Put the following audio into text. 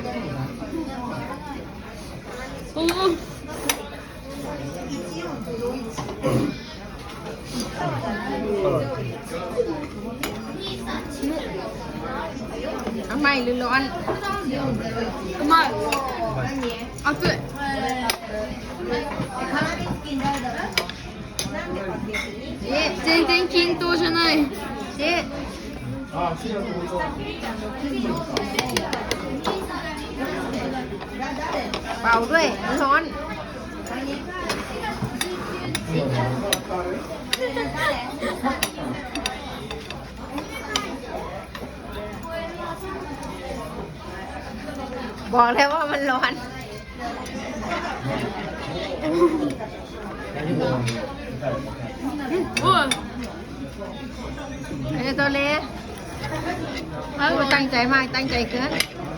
โอ้เอาใหม่หรือร้อนเอาใหม่เอาเกิดเจ๊เจ๊กินตัวฉันหน่อยเจ๊เป่าด้วยร้อนบอกแล้วว่ามันร้อนโอ้ยไอ้ตัวเล็กตั้งใจมากตั้งใจเกิน